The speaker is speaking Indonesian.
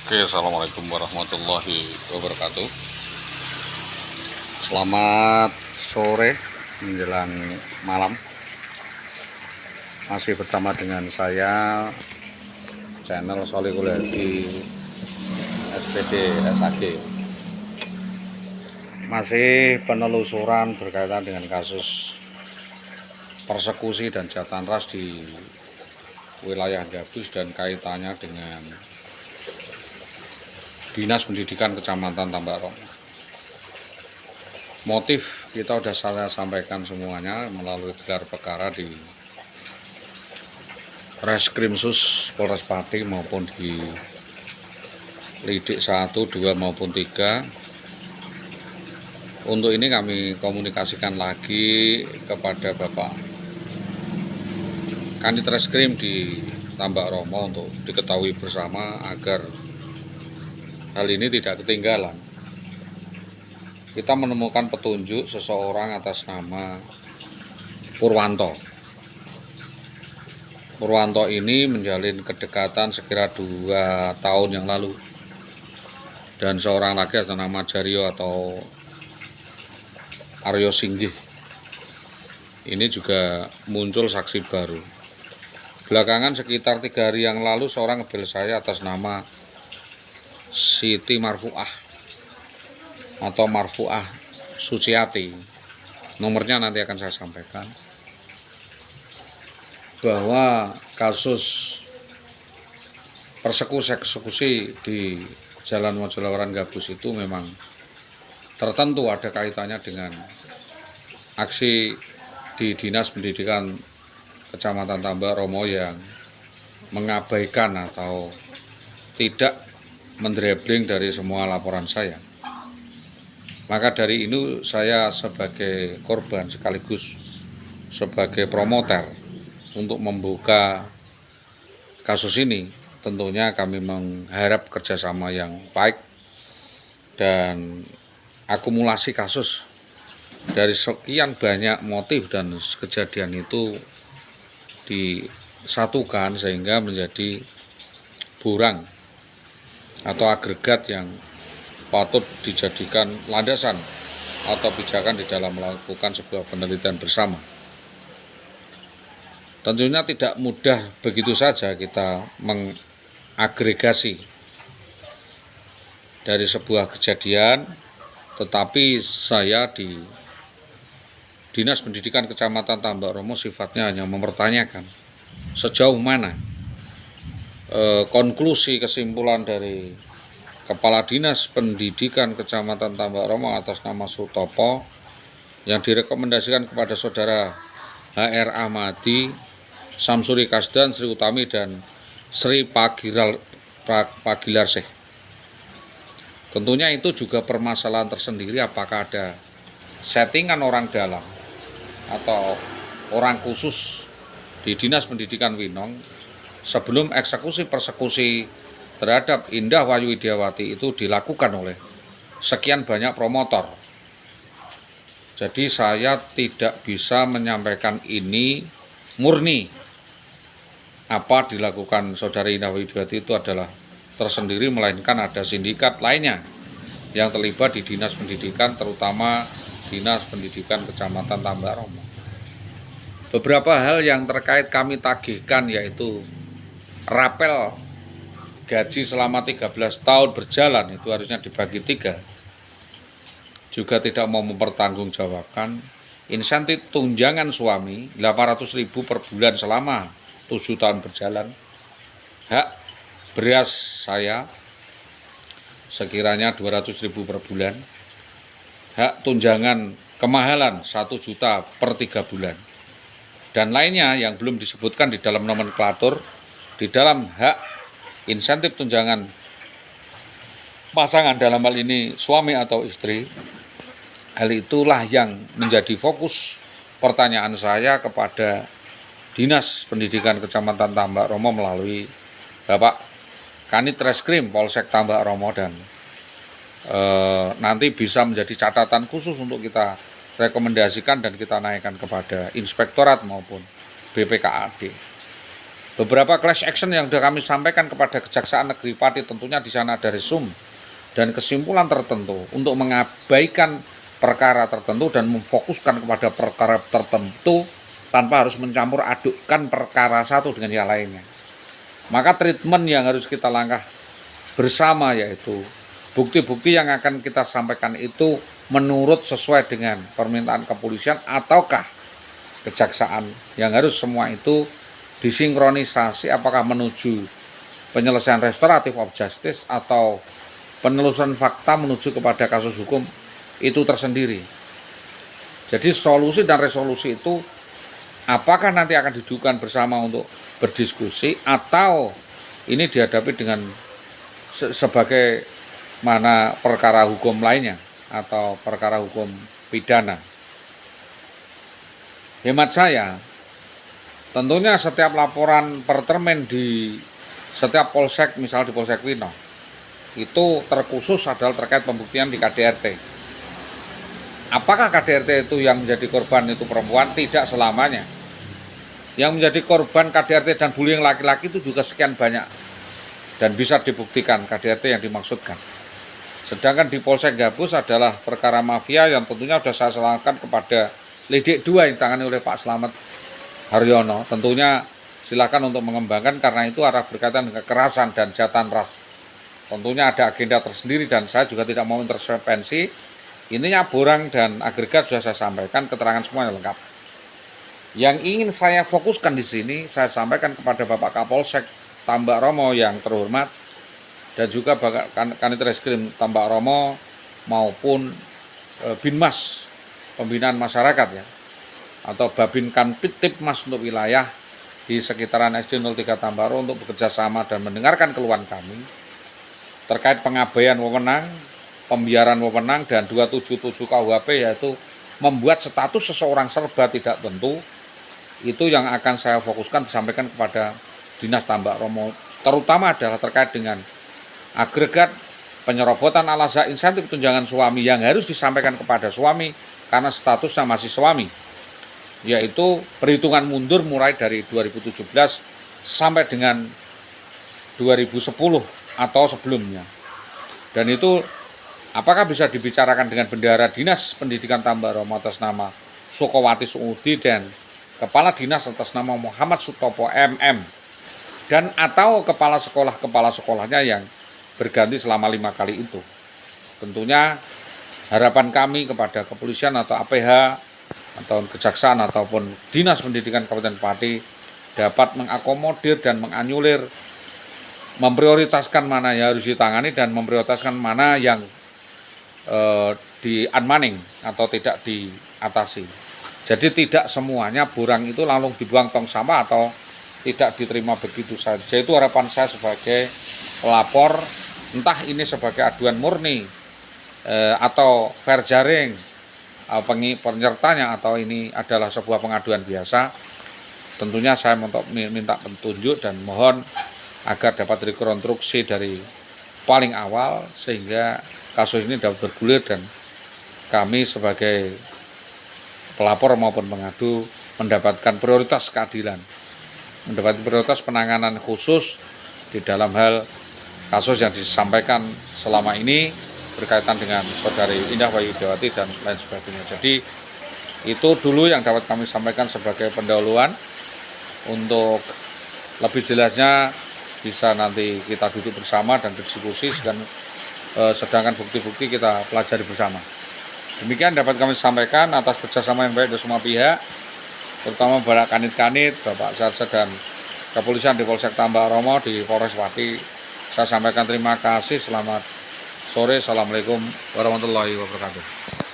Oke, assalamualaikum warahmatullahi wabarakatuh. Selamat sore menjelang malam. Masih bersama dengan saya, channel Sholihul Hadi SPD SAG. Masih penelusuran berkaitan dengan kasus persekusi dan jahatan ras di wilayah Gabus dan kaitannya dengan Dinas Pendidikan Kecamatan Tambak Romo. Motif kita sudah saya sampaikan semuanya melalui gelar perkara di Reskrimsus Polres Pati maupun di Lidik 1, 2 maupun 3. Untuk ini kami komunikasikan lagi kepada Bapak Kanit Reskrim di Tambak Romo untuk diketahui bersama agar hal ini tidak ketinggalan. Kita menemukan petunjuk seseorang atas nama Purwanto. Purwanto ini menjalin kedekatan sekira 2 tahun yang lalu. Dan seorang lagi atas nama Jaryo atau Aryo Singgih. Ini juga muncul saksi baru. Belakangan sekitar 3 hari yang lalu seorang ngebel saya atas nama Siti Marfuah atau Marfuah Suciati. Nomornya nanti akan saya sampaikan. Bahwa kasus persekusi di Jalan Mojolawaran Gabus itu memang tertentu ada kaitannya dengan aksi di Dinas Pendidikan Kecamatan Tambak Romo yang mengabaikan atau tidak mendribling dari semua laporan saya. Maka dari ini saya sebagai korban sekaligus sebagai promoter untuk membuka kasus ini, tentunya kami mengharap kerjasama yang baik dan akumulasi kasus dari sekian banyak motif dan kejadian itu disatukan sehingga menjadi burang atau agregat yang patut dijadikan landasan atau pijakan di dalam melakukan sebuah penelitian bersama. Tentunya tidak mudah begitu saja kita mengagregasi dari sebuah kejadian, tetapi saya di Dinas Pendidikan Kecamatan Tambak Romo sifatnya hanya mempertanyakan sejauh mana konklusi kesimpulan dari Kepala Dinas Pendidikan Kecamatan Tambak Romo atas nama Sutopo yang direkomendasikan kepada saudara HR Ahmadi, Samsuri Kasdan, Sri Utami dan Sri Pagilar Syekh. Tentunya itu juga permasalahan tersendiri, apakah ada settingan orang dalam atau orang khusus di Dinas Pendidikan Winong sebelum eksekusi persekusi terhadap Indah Wayu Widiawati itu dilakukan oleh sekian banyak promotor. Jadi saya tidak bisa menyampaikan ini murni apa dilakukan saudari Indah Wayu Widiawati itu adalah tersendiri, melainkan ada sindikat lainnya yang terlibat di Dinas Pendidikan, terutama Dinas Pendidikan Kecamatan Tambak Romo. Beberapa hal yang terkait kami tagihkan yaitu rapel gaji selama 13 tahun berjalan itu harusnya dibagi 3. Juga tidak mau mempertanggungjawabkan insentif tunjangan suami 800.000 per bulan selama 7 tahun berjalan. Hak beras saya sekiranya 200.000 per bulan. Hak tunjangan kemahalan 1 juta per 3 bulan. Dan lainnya yang belum disebutkan di dalam nomenklatur, di dalam hak insentif tunjangan pasangan, dalam hal ini suami atau istri. Hal itulah yang menjadi fokus pertanyaan saya kepada Dinas Pendidikan Kecamatan Tambak Romo melalui Bapak Kanit Reskrim Polsek Tambak Romo, dan nanti bisa menjadi catatan khusus untuk kita rekomendasikan dan kita naikkan kepada inspektorat maupun BPKAD. Beberapa class action yang sudah kami sampaikan kepada Kejaksaan Negeri Pati, tentunya di sana ada resum dan kesimpulan tertentu untuk mengabaikan perkara tertentu dan memfokuskan kepada perkara tertentu tanpa harus mencampur adukkan perkara satu dengan yang lainnya. Maka treatment yang harus kita langkah bersama yaitu bukti-bukti yang akan kita sampaikan itu menurut sesuai dengan permintaan kepolisian ataukah kejaksaan, yang harus semua itu disinkronisasi apakah menuju penyelesaian restoratif of justice atau penelusuran fakta menuju kepada kasus hukum itu tersendiri. Jadi solusi dan resolusi itu apakah nanti akan didudukan bersama untuk berdiskusi atau ini dihadapi dengan sebagai mana perkara hukum lainnya atau perkara hukum pidana. Hemat saya, tentunya setiap laporan per termen di setiap polsek, misal di Polsek Wino, itu terkhusus adalah terkait pembuktian di KDRT. Apakah KDRT itu yang menjadi korban itu perempuan? Tidak selamanya. Yang menjadi korban KDRT dan bullying laki-laki itu juga sekian banyak dan bisa dibuktikan KDRT yang dimaksudkan. Sedangkan di Polsek Gabus adalah perkara mafia yang tentunya sudah saya serahkan kepada Lidik 2 yang ditangani oleh Pak Slamet Haryono. Tentunya silakan untuk mengembangkan karena itu arah berkaitan dengan kekerasan dan kejahatan ras. Tentunya ada agenda tersendiri dan saya juga tidak mau intervensi. Ininya borang dan agregat sudah saya sampaikan, keterangan semuanya lengkap. Yang ingin saya fokuskan di sini, saya sampaikan kepada Bapak Kapolsek Tambak Romo yang terhormat dan juga Kanit Reskrim Tambak Romo maupun Binmas Pembinaan Masyarakat ya, atau Babin Kanpitipmas untuk wilayah di sekitaran SD 03 Tambaro untuk bekerja sama dan mendengarkan keluhan kami terkait pengabaian wewenang, pembiaran wewenang dan 277 KUHP yaitu membuat status seseorang serba tidak tentu. Itu yang akan saya fokuskan disampaikan kepada Dinas Tambak Romo, terutama adalah terkait dengan agregat penyerobotan alasan insentif tunjangan suami yang harus disampaikan kepada suami karena statusnya masih suami, yaitu perhitungan mundur mulai dari 2017 sampai dengan 2010 atau sebelumnya. Dan itu apakah bisa dibicarakan dengan Bendahara Dinas Pendidikan Tambak Romo atas nama Sukowati Suudi dan Kepala Dinas atas nama Muhammad Sutopo MM dan atau kepala sekolahnya yang berganti selama 5 kali itu. Tentunya harapan kami kepada kepolisian atau APH atau kejaksaan ataupun Dinas Pendidikan Kabupaten Pati dapat mengakomodir dan menganulir, memprioritaskan mana yang harus ditangani dan memprioritaskan mana yang di unmanning atau tidak diatasi. Jadi tidak semuanya borang itu langsung dibuang tong sampah atau tidak diterima begitu saja. Itu harapan saya sebagai pelapor, entah ini sebagai aduan murni atau fair jaring penyertanya atau ini adalah sebuah pengaduan biasa. Tentunya saya minta petunjuk dan mohon agar dapat rekonstruksi dari paling awal sehingga kasus ini dapat bergulir dan kami sebagai pelapor maupun pengadu mendapatkan prioritas keadilan, mendapat prioritas penanganan khusus di dalam hal kasus yang disampaikan selama ini berkaitan dengan Saudari Indah Wayu Widiawati dan lain sebagainya. Jadi itu dulu yang dapat kami sampaikan sebagai pendahuluan. Untuk lebih jelasnya bisa nanti kita duduk bersama dan berdiskusi sedangkan bukti-bukti kita pelajari bersama. Demikian dapat kami sampaikan atas kerjasama yang baik dari semua pihak, terutama Bapak Kanit-Kanit, Bapak Sarsa dan Kepolisian di Polsek Tambak Romo di Polres Pati. Saya sampaikan terima kasih, selamat sore, assalamualaikum warahmatullahi wabarakatuh.